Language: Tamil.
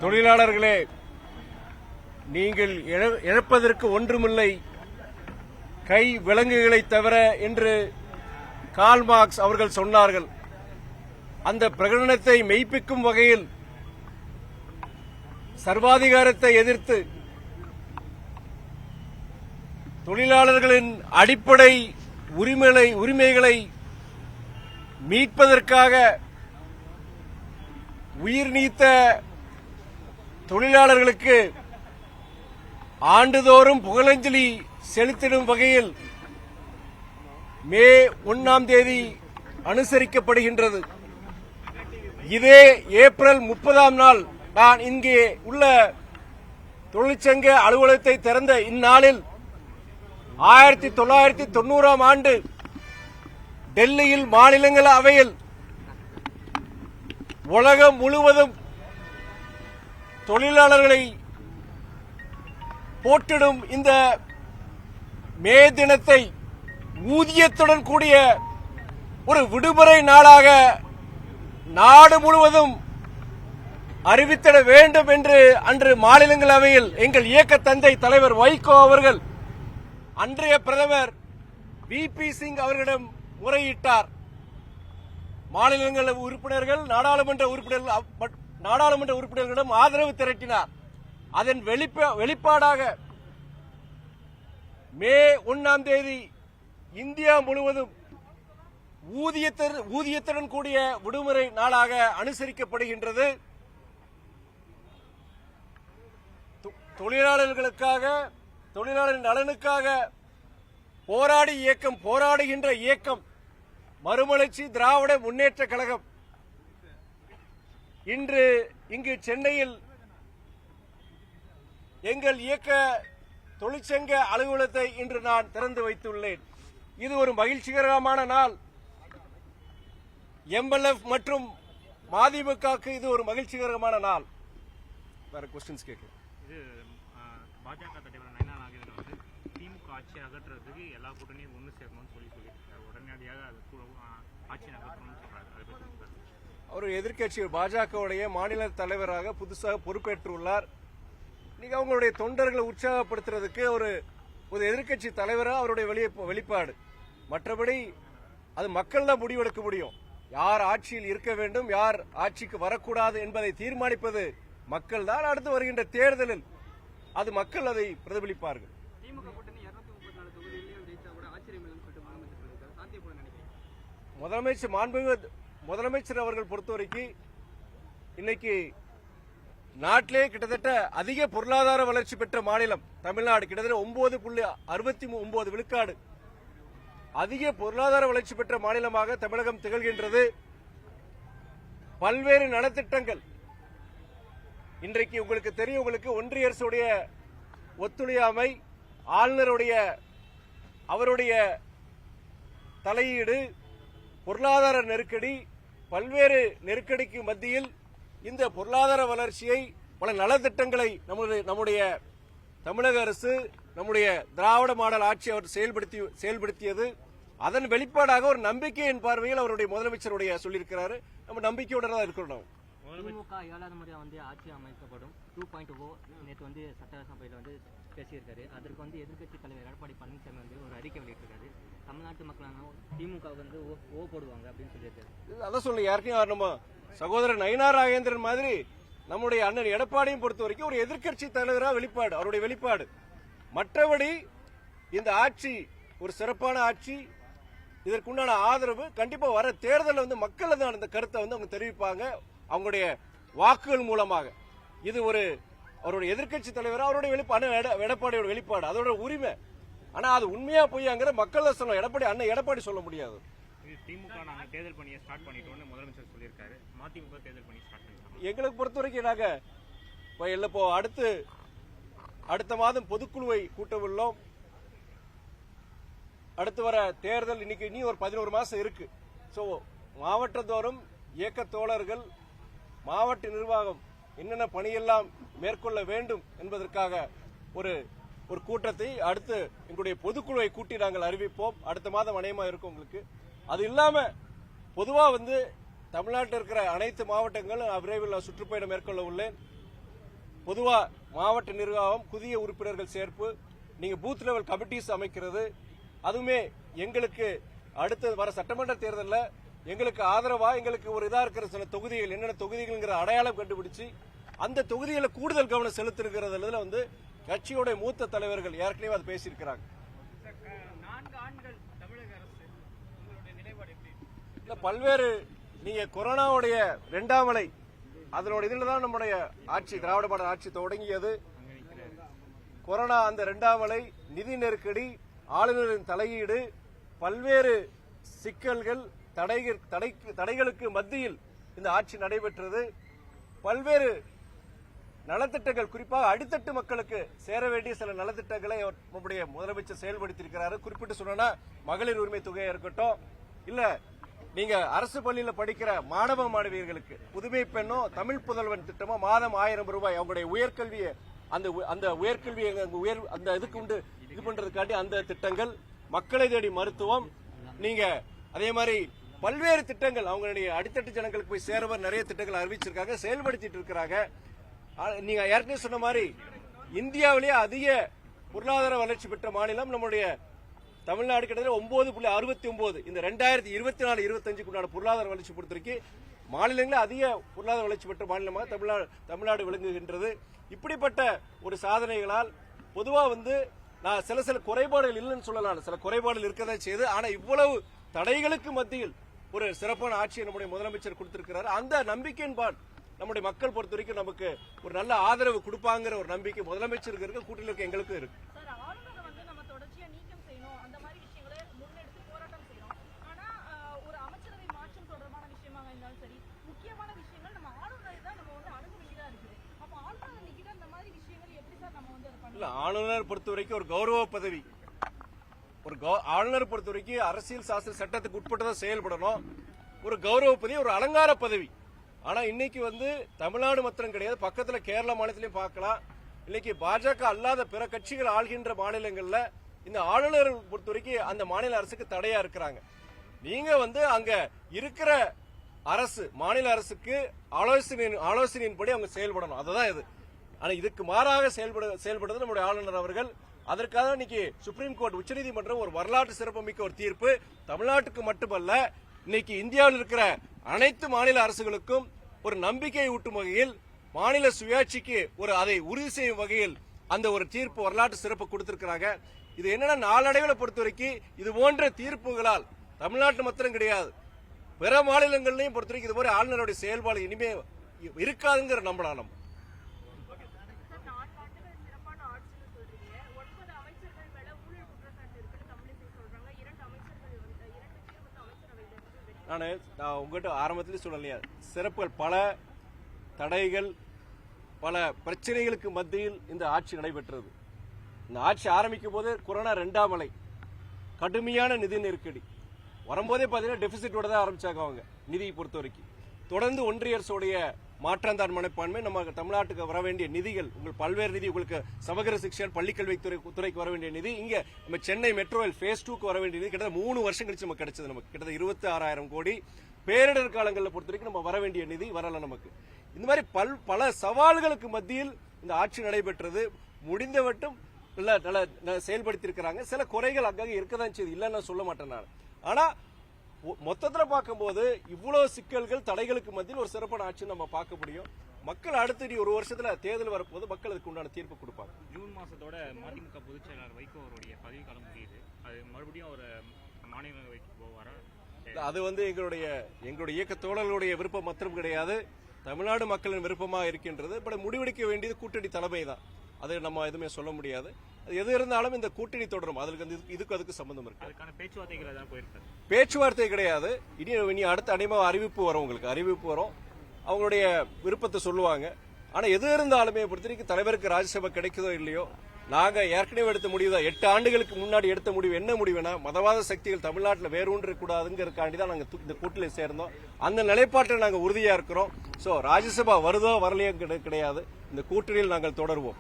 தொழிலாளர்களே, நீங்கள் இழப்பதற்கு ஒன்றுமில்லை கை விலங்குகளை தவிர என்று கார்ல் மார்க்ஸ் அவர்கள் சொன்னார்கள். அந்த பிரகடனத்தை மெய்ப்பிக்கும் வகையில் சர்வாதிகாரத்தை எதிர்த்து தொழிலாளர்களின் அடிப்படை உரிமைகளை மீட்பதற்காக உயிர் நீத்த தொழிலாளர்களுக்கு ஆண்டுதோறும் புகழஞ்சலி செலுத்திடும் வகையில் மே 1 அனுசரிக்கப்படுகின்றது. இதே ஏப்ரல் 30 நான் இங்கே உள்ள தொழிற்சங்க அலுவலகத்தை திறந்த இந்நாளில் 1990 டெல்லியில் மாநிலங்களவையில் உலகம் முழுவதும் தொழிலாளர்களை போற்றிடும் இந்த மே தினத்தை ஊதியத்துடன் கூடிய ஒரு விடுமுறை நாளாக நாடு முழுவதும் அறிவித்திட வேண்டும் என்று அன்று மாநிலங்களவையில் எங்கள் இயக்க தந்தை தலைவர் வைகோ அவர்கள் அன்றைய பிரதமர் VP சிங் அவர்களிடம் முறையிட்டார். மாநிலங்களவை உறுப்பினர்கள் நாடாளுமன்ற உறுப்பினர்களிடம் ஆதரவு திரட்டினார். அதன் வெளிப்பாடாக மே 1 இந்தியா முழுவதும் ஊதியத்துடன் கூடிய விடுமுறை நாளாக அனுசரிக்கப்படுகின்றது. தொழிலாளர்களுக்காக, தொழிலாளர் நலனுக்காக போராடுகின்ற இயக்கம் மறுமலர்ச்சி திராவிட முன்னேற்ற கழகம் இன்று இங்கு சென்னையில் எங்கள் இயக்க தொழிற்சங்க அலுவலகத்தை இன்று நான் திறந்து வைத்துள்ளேன். இது ஒரு மகிழ்ச்சிகரமான நாள். MLF மற்றும் மதிமுகவுக்கு இது ஒரு மகிழ்ச்சிகரமான நாள். வேற क्वेश्चंस கேட்கலாம். இது பாஜக தலைவர் நயனா நாகேந்திரன் வந்து திமுக ஆட்சி அகற்றுறதுக்கு எல்லா கூட்டணியும் ஒன்று சேர்க்கணும்னு சொல்லியிருக்காரு. உடனடியாக ஆட்சி அகற்றணும்னு சொல்றாரு. அவர் எதிர்க்கட்சி பாஜகவுடைய மாநில தலைவராக புதுசாக பொறுப்பேற்றுள்ளார். நீங்க அவங்களுடைய தொண்டர்களை உற்சாகப்படுத்துறதுக்கு ஒரு எதிர்க்கட்சி தலைவராக அவருடைய வெளிப்பாடு. மற்றபடி அது மக்கள் தான் முடிவெடுக்க முடியும். யார் ஆட்சியில் இருக்க வேண்டும், யார் ஆட்சிக்கு வரக்கூடாது என்பதை தீர்மானிப்பது மக்கள் தான். அடுத்து வருகின்ற தேர்தலில் அது மக்கள் அதை பிரதிபலிப்பார்கள். முதலமைச்சர் அவர்கள் பொறுத்தவரைக்கும் இன்னைக்கு நாட்டிலே கிட்டத்தட்ட அதிக பொருளாதார வளர்ச்சி பெற்ற மாநிலம் தமிழ்நாடு. கிட்டத்தட்ட 9.69 விழுக்காடு அதிக பொருளாதார வளர்ச்சி பெற்ற மாநிலமாக தமிழகம் திகழ்கின்றது. பல்வேறு நலத்திட்டங்கள் இன்றைக்கு உங்களுக்கு தெரியும். உங்களுக்கு ஒன்றிய அரசுடைய ஒத்துழையாமை, ஆளுநருடைய அவருடைய தலையீடு, பொருளாதார நெருக்கடி, பல்வேறு நெருக்கடிக்கு மத்தியில் இந்த பொருளாதார வளர்ச்சியை, பல நலத்திட்டங்களை நம்முடைய தமிழக அரசு, நம்முடைய திராவிட மாடல் ஆட்சி அவர் செயல்படுத்தியது. அதன் வெளிப்பாடாக ஒரு நம்பிக்கையின் பார்வையில் அவருடைய முதலமைச்சருடைய சொல்லியிருக்கிறாரு. நம்ம நம்பிக்கையுடன் தான் இருக்கிறோம். திமுக 7வது முறையா ஆட்சி அமைக்கப்படும் 2.0 நேற்று சட்டசபையில் பேசியிருக்காரு. அதற்கு எதிர்க்கட்சி தலைவர் எடப்பாடி பழனிசாமி ஒரு அறிக்கை வெளியிட்டிருக்காரு. தமிழ்நாட்டு மக்களான திமுக ஓ போடுவாங்க அப்படின்னு சொல்லியிருக்காரு. அதான் சொல்லி யாருக்கும் நம்ம சகோதரர் நயினார் நாகேந்திரன் மாதிரி நம்முடைய அண்ணன் எடப்பாடியும் பொறுத்த வரைக்கும் ஒரு எதிர்க்கட்சி தலைவராக வெளிப்பாடு, அவருடைய வெளிப்பாடு. மற்றபடி இந்த ஆட்சி ஒரு சிறப்பான ஆட்சி. இதற்குண்டான ஆதரவு கண்டிப்பா வர தேர்தலில் மக்கள் அந்த கருத்தை அவங்க தெரிவிப்பாங்க அவங்களுடைய வாக்குகள் மூலமாக. இது அவருடைய எதிர்க்கட்சி தலைவராக அவருடைய வெளிப்பாடு, எடப்பாடியோட வெளிப்பாடு, அதோட உரிமை. ஆனா அது உண்மையா பொய்யாங்கிற மக்கள் தான் சொல்லணும். அண்ணன் எடப்பாடி சொல்ல முடியாது. திமுக நாங்க தேர்தல் பணியை ஸ்டார்ட் பண்ணிட்டோம்னு முதலமைச்சர் சொல்லியிருக்காரு. மதிமுக தேர்தல் பணி ஸ்டார்ட் பண்ணிட்டோம். எங்களுக்கு பொறுத்த வரைக்கும் நாங்க இப்போ அடுத்த மாதம் பொதுக்குழுவை கூட்ட உள்ளோம். அடுத்து வர தேர்தல் இனி ஒரு 11 மாசம் இருக்கு. சோ மாவட்டத்தோறும் இயக்க தோழர்கள், மாவட்ட நிர்வாகம் என்னென்ன பணியெல்லாம் மேற்கொள்ள வேண்டும் என்பதற்காக ஒரு கூட்டத்தை அடுத்து எங்களுடைய பொதுக்குழுவை கூட்டி நாங்கள் அறிவிப்போம். அடுத்த மாதம் அநேகமா இருக்கும் உங்களுக்கு. அது இல்லாம பொதுவா தமிழ்நாட்டில் இருக்கிற அனைத்து மாவட்டங்களும் விரைவில் சுற்றுப்பயணம் மேற்கொள்ள உள்ளேன். பொதுவா மாவட்ட நிர்வாகம், புதிய உறுப்பினர்கள் சேர்ப்பு, நீங்க பூத் லெவல் கமிட்டிஸ் அமைக்கிறது, அதுவுமே எங்களுக்கு அடுத்து வர சட்டமன்ற தேர்தலில் எங்களுக்கு ஆதரவா எங்களுக்கு ஒரு இதா இருக்கிற சில தொகுதிகள் என்னென்ன தொகுதிகள்ங்கிற அடையாளம் கண்டுபிடிச்சு அந்த தொகுதிகளை கூடுதல் கவனம் செலுத்திருக்கிறதுல வந்து கட்சியோட மூத்த தலைவர்கள் ஏற்கனவே அது பேசியிருக்கிறாங்க. பல்வேறு நீங்க கொரோனாவுடைய 2ஆம் அலை அதனோட இதுல தான் நம்முடைய ஆட்சி, திராவிட மாடல் ஆட்சி தொடங்கியது. கொரோனா அந்த 2ஆம் அலை, நிதி நெருக்கடி, ஆளுநரின் தலையீடு, பல்வேறு சிக்கல்கள், தடைகளுக்கு மத்தியில் இந்த ஆட்சி நடைபெற்றது. பல்வேறு நலத்திட்டங்கள், குறிப்பாக அடித்தட்டு மக்களுக்கு சேர வேண்டிய சில நலத்திட்டங்களை நம்முடைய முதலமைச்சர் செயல்படுத்தியிருக்கிறாரு. குறிப்பிட்டு சொன்னா மகளிர் உரிமை தொகையா இருக்கட்டும், இல்ல நீங்க அரசு பள்ளியில படிக்கிற மாணவ மாணவியர்களுக்கு புதுமை பெண்ணோ தமிழ் புதல்வன் திட்டமோ மாதம் 1000 ரூபாய் அவங்களுடைய உயர்கல்வியை அந்த உயர்கல்வியை அந்த இதுக்கு உண்டு இது பண்றதுக்காண்டி அந்த திட்டங்கள், மக்களை தேடி மருத்துவம், நீங்க அதே மாதிரி பல்வேறு திட்டங்கள் அவங்களுடைய அடித்தட்டு ஜனங்களுக்கு போய் சேரவர் நிறைய திட்டங்கள் அறிவிச்சிருக்காங்க, செயல்படுத்திட்டு இருக்கிறாங்க. நீங்க ஏற்கனவே சொன்ன மாதிரி இந்தியாவிலேயே அதிக பொருளாதார வளர்ச்சி பெற்ற மாநிலம் நம்முடைய தமிழ்நாடு. கிட்டத்தட்ட 9.69 இந்த 2024-25 பொருளாதார வளர்ச்சி பொறுத்தவரைக்கும் மாநிலங்களே அதிக பொருளாதார வளர்ச்சி பெற்ற மாநிலமாக தமிழ்நாடு விளங்குகின்றது. இப்படிப்பட்ட ஒரு சாதனைகளால் பொதுவா வந்து நான் சில குறைபாடுகள் இல்லைன்னு சொல்லலாம், சில குறைபாடுகள் இருக்கதான் செய்யுது. ஆனா இவ்வளவு தடைகளுக்கு மத்தியில் ஒரு சிறப்பான ஆட்சியை நம்முடைய முதலமைச்சர் கொடுத்திருக்கிறார். அந்த நம்பிக்கையின்பால் நம்முடைய மக்கள் பொறுத்த வரைக்கும் நமக்கு ஒரு நல்ல ஆதரவு கொடுப்பாங்கிற ஒரு நம்பிக்கை முதலமைச்சருக்கு இருக்கு, கூட்டணியில் இருக்க எங்களுக்கும் இருக்கு. இல்ல, ஆளுநர் பொறுத்த வரைக்கும் ஒரு கௌரவ பதவி, ஆளுநர் பொறுத்த வரைக்கும் அரசியல் சாசன சட்டத்துக்கு உட்பட்டுதான் செயல்படணும். ஒரு கௌரவ பதவி, ஒரு அலங்கார பதவி. ஆனா இன்னைக்கு வந்து தமிழ்நாடு மாத்திரம் கிடையாது, பக்கத்துல கேரள மாநிலத்திலையும் பார்க்கலாம். இன்னைக்கு பாஜக அல்லாத பிற கட்சிகள் ஆள்கின்ற மாநிலங்கள்ல இந்த ஆளுநர் பொறுத்த வரைக்கும் அந்த மாநில அரசுக்கு தடையா இருக்கிறாங்க. நீங்க வந்து அங்க இருக்கிற அரசு, மாநில அரசுக்கு ஆலோசனையின்படி அவங்க செயல்படணும், அதுதான் இது. ஆனா இதுக்கு மாறாக செயல்படுறது நம்முடைய ஆளுநர் அவர்கள். அதற்காக இன்னைக்கு சுப்ரீம் கோர்ட், உச்சநீதிமன்றம் ஒரு வரலாற்று சிறப்புமிக்க ஒரு தீர்ப்பு தமிழ்நாட்டுக்கு மட்டுமல்ல இன்னைக்கு இந்தியாவில் இருக்கிற அனைத்து மாநில அரசுகளுக்கும் ஒரு நம்பிக்கையை ஊட்டும் வகையில், மாநில சுயாட்சிக்கு ஒரு அதை உறுதி செய்யும் வகையில் அந்த ஒரு தீர்ப்பு, வரலாற்று சிறப்பு கொடுத்திருக்கிறாங்க. இது என்னன்னா நாளடைவில் பொறுத்த வரைக்கும் இது போன்ற தீர்ப்புகளால் தமிழ்நாட்டு மாத்திரம் கிடையாது, பிற மாநிலங்களையும் பொறுத்த வரைக்கும் இது மாதிரி ஆளுநருடைய செயல்பாடு இனிமே இருக்காதுங்கிற நம்பலாம் நம்ம. நான் உங்ககிட்ட ஆரம்பத்திலே சொல்லலையா, சிறப்புகள், பல தடைகள், பல பிரச்சனைகளுக்கு மத்தியில் இந்த ஆட்சி நடைபெற்றது. இந்த ஆட்சி ஆரம்பிக்கும் போது கொரோனா 2ஆம் அலை, கடுமையான நிதி நெருக்கடி வரும்போதே பாத்தீங்கன்னா டெபிசிட்டோட தான் ஆரம்பிச்சாங்க அவங்க நிதியை பொறுத்த வரைக்கும். தொடர்ந்து ஒன்றிய அரசுடைய மாற்றந்தான் மனப்பான்மை, நம்ம தமிழ்நாட்டுக்கு வர வேண்டிய நிதிகள், உங்களுக்கு பல்வேறு நிதி, உங்களுக்கு சமகர சிக்ஷன் பள்ளிக்கல்வித்துறைக்கு வர வேண்டிய நிதி, இங்க நம்ம சென்னை மெட்ரோ ரயில் ஃபேஸ் 2க்கு வர வேண்டிய நிதி கிட்டத்தட்ட 3 வருஷம் கழிச்சு நமக்கு கிடைச்சது. நமக்கு கிட்டத்தட்ட 26,000 கோடி. பேரிடர் காலங்களில் பொறுத்த வரைக்கும் நம்ம வர வேண்டிய நிதி வரல நமக்கு. இந்த மாதிரி பல சவால்களுக்கு மத்தியில் இந்த ஆட்சி நடைபெற்றது. முடிந்த மட்டும் செயல்படுத்தி இருக்கிறாங்க. சில குறைகள் அங்கங்க இருக்கதான் செய்யுது, இல்லைன்னு சொல்ல மாட்டேன் நான். ஆனா மொத்தத்துல பார்க்கும்போது இவ்வளவு சிக்கல்கள், தடைகளுக்கு மத்தியில் ஒரு சிறப்பான ஆட்சி நம்ம பார்க்க முடியும். மக்கள் அடுத்த ஒரு வருஷத்துல தேர்தல் வரப்போது, மக்கள் அதுக்கு உண்டான தீர்ப்பு கொடுப்பாங்க. ஜூன் மாசத்தோட மதிமுக பொதுச் செயலாளர் வைகோ அவருடைய பதவிக்காலம் முடியுது. அது மறுபடியும் ஒரு மாநிலங்களவைக்கு போவாரா? அது வந்து எங்களுடைய இயக்க தோழர்களுடைய விருப்பம் மாத்திரம் கிடையாது, தமிழ்நாடு மக்களின் விருப்பமாக இருக்கின்றது. பட் முடிவெடுக்க வேண்டியது கூட்டணி தலைமை தான், அது நம்ம எதுவுமே சொல்ல முடியாது. அது எது இருந்தாலும் இந்த கூட்டணி தொடரும், அதுக்கு சம்பந்தம் இருக்கு. அதுக்கான பேச்சுவார்த்தைகள் தான் போயிருக்கு. பேச்சுவார்த்தை கிடையாது, இனி அடுத்த அடைமா அறிவிப்பு வரும், உங்களுக்கு அறிவிப்பு வரும், அவங்களுடைய விருப்பத்தை சொல்லுவாங்க. ஆனா எது இருந்தாலுமே பொறுத்தவரைக்கும் தலைவருக்கு ராஜ்யசபா கிடைக்குதோ இல்லையோ, நாங்க ஏற்கனவே எடுத்த முடிவு தான். 8 ஆண்டுகளுக்கு முன்னாடி எடுத்த முடிவு என்ன முடிவுனா, மதவாத சக்திகள் தமிழ்நாட்டில் வேரூன்ற கூடாதுங்கிறதுக்காண்டி தான் நாங்க இந்த கூட்டணியில் சேர்ந்தோம். அந்த நிலைப்பாட்டில் நாங்க உறுதியா இருக்கிறோம். சோ ராஜ்யசபா வருதோ வரலையோ கிடையாது, இந்த கூட்டணியில் நாங்கள் தொடர்வோம்.